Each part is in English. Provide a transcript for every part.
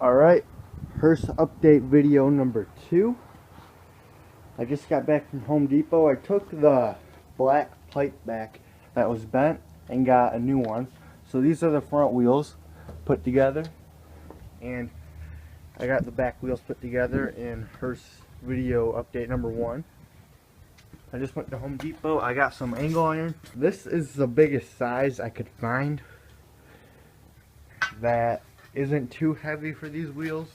Alright, Hearse update video number 2. I just got back from Home Depot. I took the black pipe back that was bent and got a new one. So these are the front wheels put together, and I got the back wheels put together in Hearse video update number 1. I just went to Home Depot. I got some angle iron. This is the biggest size I could find that isn't too heavy for these wheels,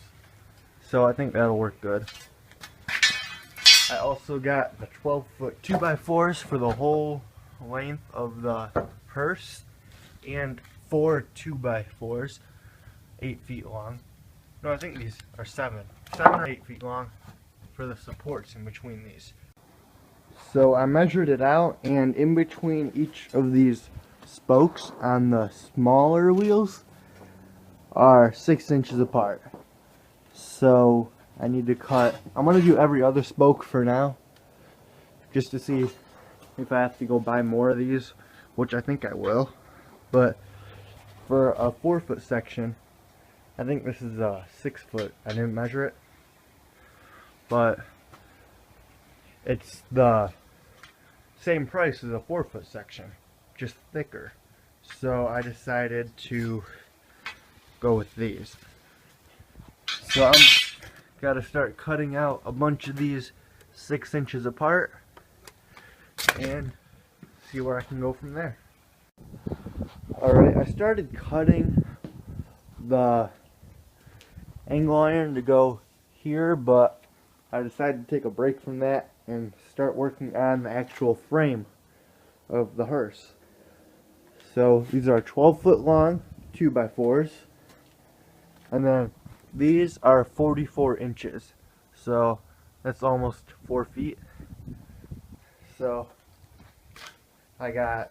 so I think that'll work good. I also got the 12-foot 2x4s for the whole length of the Hearse, and 4 2x4s 8 feet long. No, I think these are 7 or 8 feet long for the supports in between these. So I measured it out, and in between each of these spokes on the smaller wheels are 6 inches apart. So I need to cut, I'm going to do every other spoke for now, just to see if I have to go buy more of these, which I think I will. But for a 4-foot section, I think this is a 6-foot. I didn't measure it, but it's the same price as a 4-foot section, just thicker. So I decided to go with these. So I'm gotta start cutting out a bunch of these 6 inches apart and see where I can go from there. Alright, I started cutting the angle iron to go here, but I decided to take a break from that and start working on the actual frame of the Hearse. So these are 12-foot long 2x4s, and then these are 44 inches, so that's almost 4 feet. So I got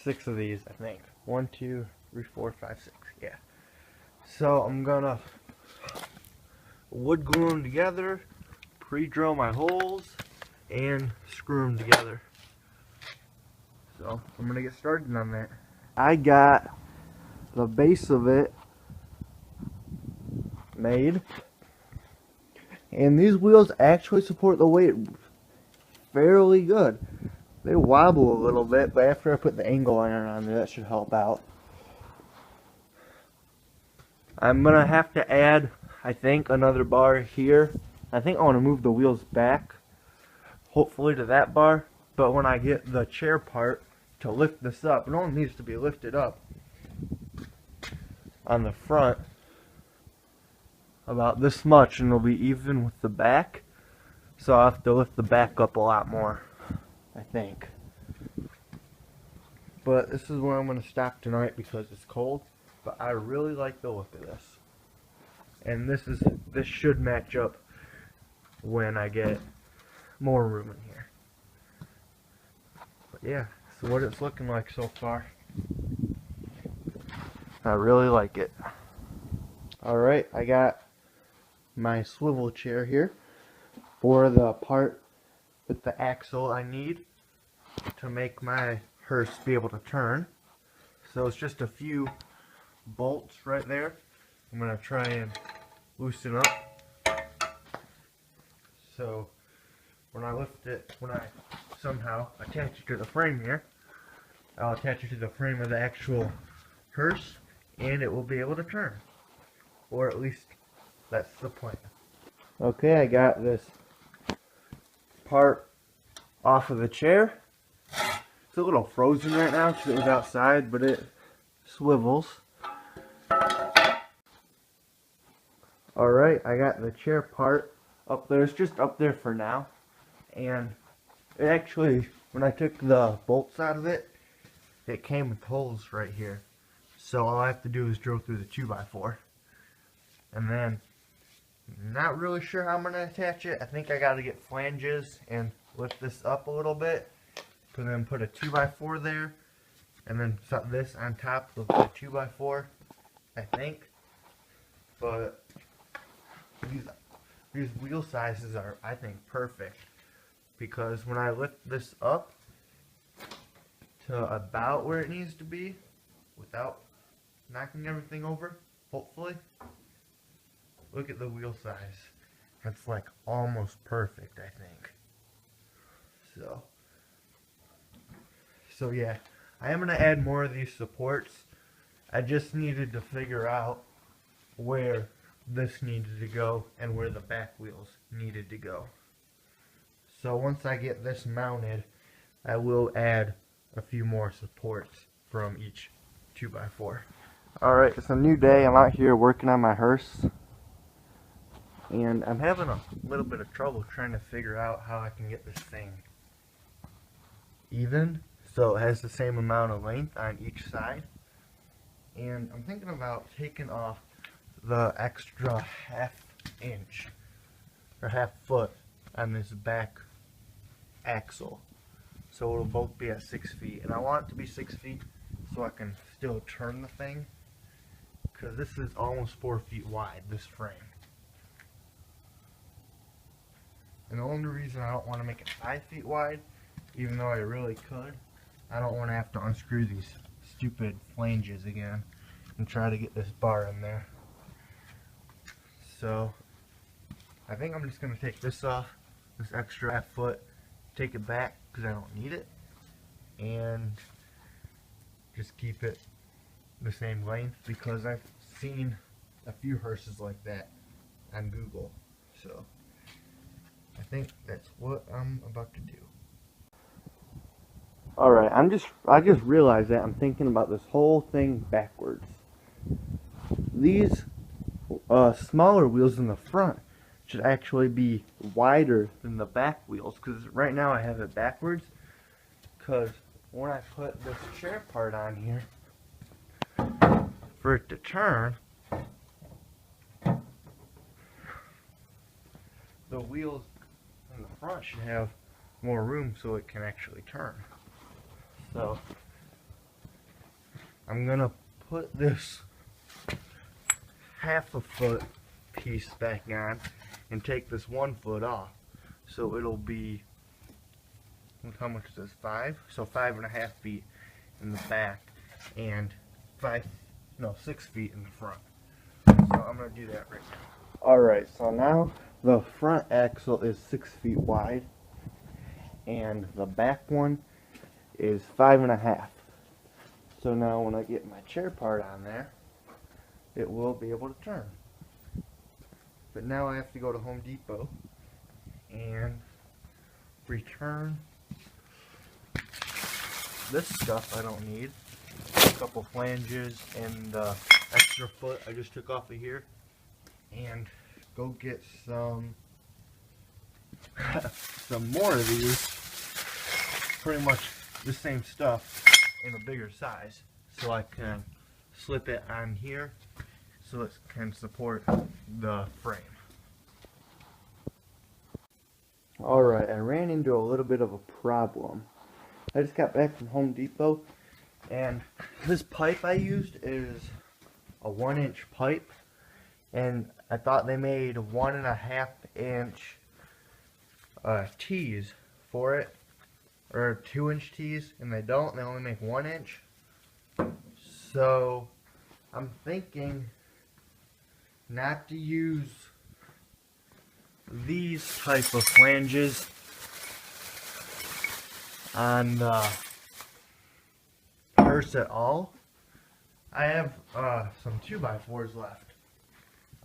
6 of these, I think. 1, 2, 3, 4, 5, 6. Yeah. So I'm gonna wood glue them together, pre-drill my holes, and screw them together. So I'm gonna get started on that. I got the base of it made, and these wheels actually support the weight fairly good. They wobble a little bit, but after I put the angle iron on there, that should help out. I'm gonna have to add, I think, another bar here. I think I want to move the wheels back, hopefully to that bar. But when I get the chair part to lift this up, it only needs to be lifted up on the front about this much, and it'll be even with the back. So I'll have to lift the back up a lot more, I think. But this is where I'm going to stop tonight because it's cold. But I really like the look of this, and this should match up when I get more room in here. But yeah, so what it's looking like so far. I really like it. Alright, I got my swivel chair here for the part with the axle I need to make my Hearse be able to turn. So it's just a few bolts right there. I'm going to try and loosen up. So when I lift it, when I somehow attach it to the frame here, I'll attach it to the frame of the actual Hearse, and it will be able to turn. Or at least that's the plan. Okay, I got this part off of the chair. It's a little frozen right now because it was outside, but it swivels. Alright, I got the chair part up there. It's just up there for now. And it actually, when I took the bolts out of it, it came with holes right here. So all I have to do is drill through the 2x4. And then, not really sure how I'm going to attach it. I think I got to get flanges and lift this up a little bit. And then put a 2x4 there. And then set this on top of the 2x4, I think. But these wheel sizes are, I think, perfect. Because when I lift this up to about where it needs to be, without knocking everything over, hopefully, look at the wheel size. It's like almost perfect, I think. So yeah, I am going to add more of these supports. I just needed to figure out where this needed to go and where the back wheels needed to go. So once I get this mounted, I will add a few more supports from each 2x4. Alright, it's a new day. I'm out here working on my hearse, and I'm having a little bit of trouble trying to figure out how I can get this thing even so it has the same amount of length on each side. And I'm thinking about taking off the extra half inch or half foot on this back axle, so it'll both be at 6 feet. And I want it to be 6 feet so I can still turn the thing, because this is almost 4 feet wide, this frame. And the only reason I don't want to make it 5 feet wide, even though I really could, I don't want to have to unscrew these stupid flanges again and try to get this bar in there. So I think I'm just going to take this off, this extra half foot, take it back because I don't need it, and just keep it the same length, because I've seen a few hearses like that on Google. So I think that's what I'm about to do. Alright, I just realized that I'm thinking about this whole thing backwards. These smaller wheels in the front should actually be wider than the back wheels, because right now I have it backwards, because when I put this chair part on here for it to turn, the wheels in the front should have more room so it can actually turn. So I'm gonna put this half a foot piece back on and take this 1 foot off, so it'll be, how much is this, 5? So 5.5 feet in the back and 6 feet in the front. So I'm gonna do that right now. Alright, so now the front axle is 6 feet wide and the back one is 5.5. So now when I get my chair part on there, it will be able to turn. But now I have to go to Home Depot and return this stuff I don't need. A couple flanges and the extra foot I just took off of here, and go get some more of these, pretty much the same stuff in a bigger size, so I can slip it on here so it can support the frame. Alright, I ran into a little bit of a problem. I just got back from Home Depot, and this pipe I used is a 1-inch pipe, and I thought they made 1.5 inch tees for it, or 2-inch tees, and they don't. They only make 1 inch. So I'm thinking not to use these type of flanges on the Hearse at all. I have some 2x4s left.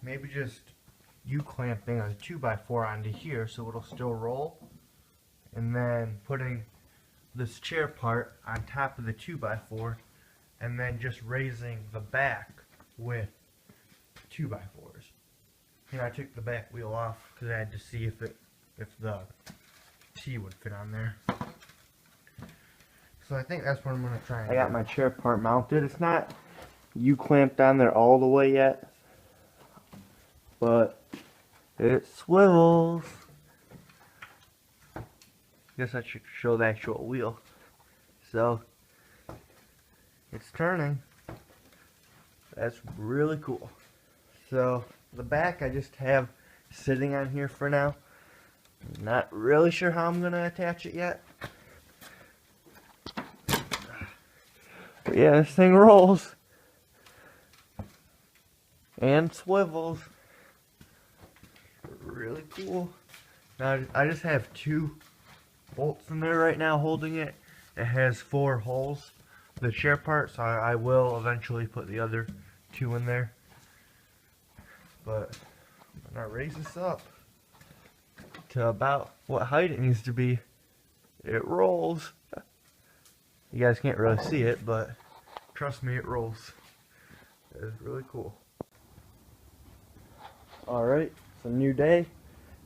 Maybe just U-clamping a 2x4 onto here so it'll still roll, and then putting this chair part on top of the 2x4, and then just raising the back with 2x4s. And I took the back wheel off because I had to see if the T would fit on there. So I think that's what I'm going to try and do. I got my chair part mounted. It's not U-clamped on there all the way yet, but it swivels. Guess I should show the actual wheel. So it's turning. That's really cool. So the back I just have sitting on here for now. Not really sure how I'm gonna attach it yet. But yeah, this thing rolls and swivels. really cool. Now I just have 2 bolts in there right now holding it. It has 4 holes, the chair part, so I will eventually put the other 2 in there. But when I raise this up to about what height it needs to be, it rolls. You guys can't really see it, but trust me, it rolls. It's really cool. Alright, it's a new day.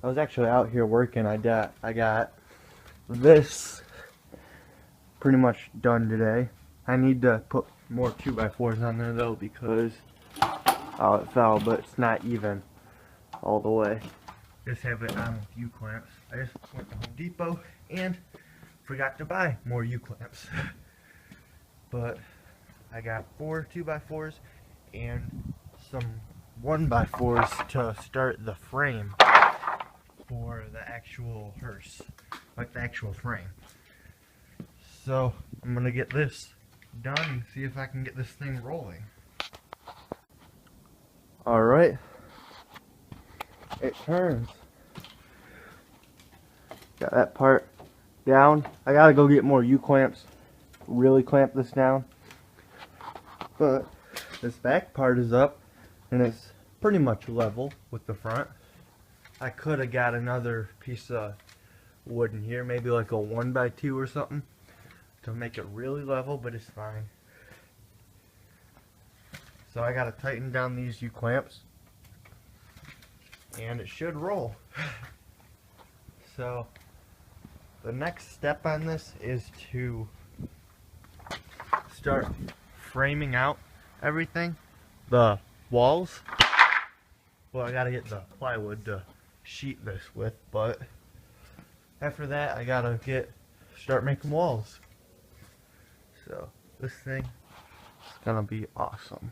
I was actually out here working. I got this pretty much done today. I need to put more 2x4s on there though, because it fell, but it's not even all the way. Just have it on with U-clamps. I just went to Home Depot and forgot to buy more U-clamps. But I got 4 2x4s and some 1x4s to start the frame for the actual hearse, like the actual frame. So I'm gonna get this done and see if I can get this thing rolling. Alright, it turns. Got that part down. I gotta go get more U-clamps, really clamp this down. But this back part is up and it's pretty much level with the front. I could have got another piece of wood in here, maybe like a 1x2 or something, to make it really level, but it's fine. So I gotta tighten down these U-clamps and it should roll. So the next step on this is to start framing out everything, the walls. Well, I gotta get the plywood to sheet this with, but after that I gotta start making walls. So this thing is gonna be awesome.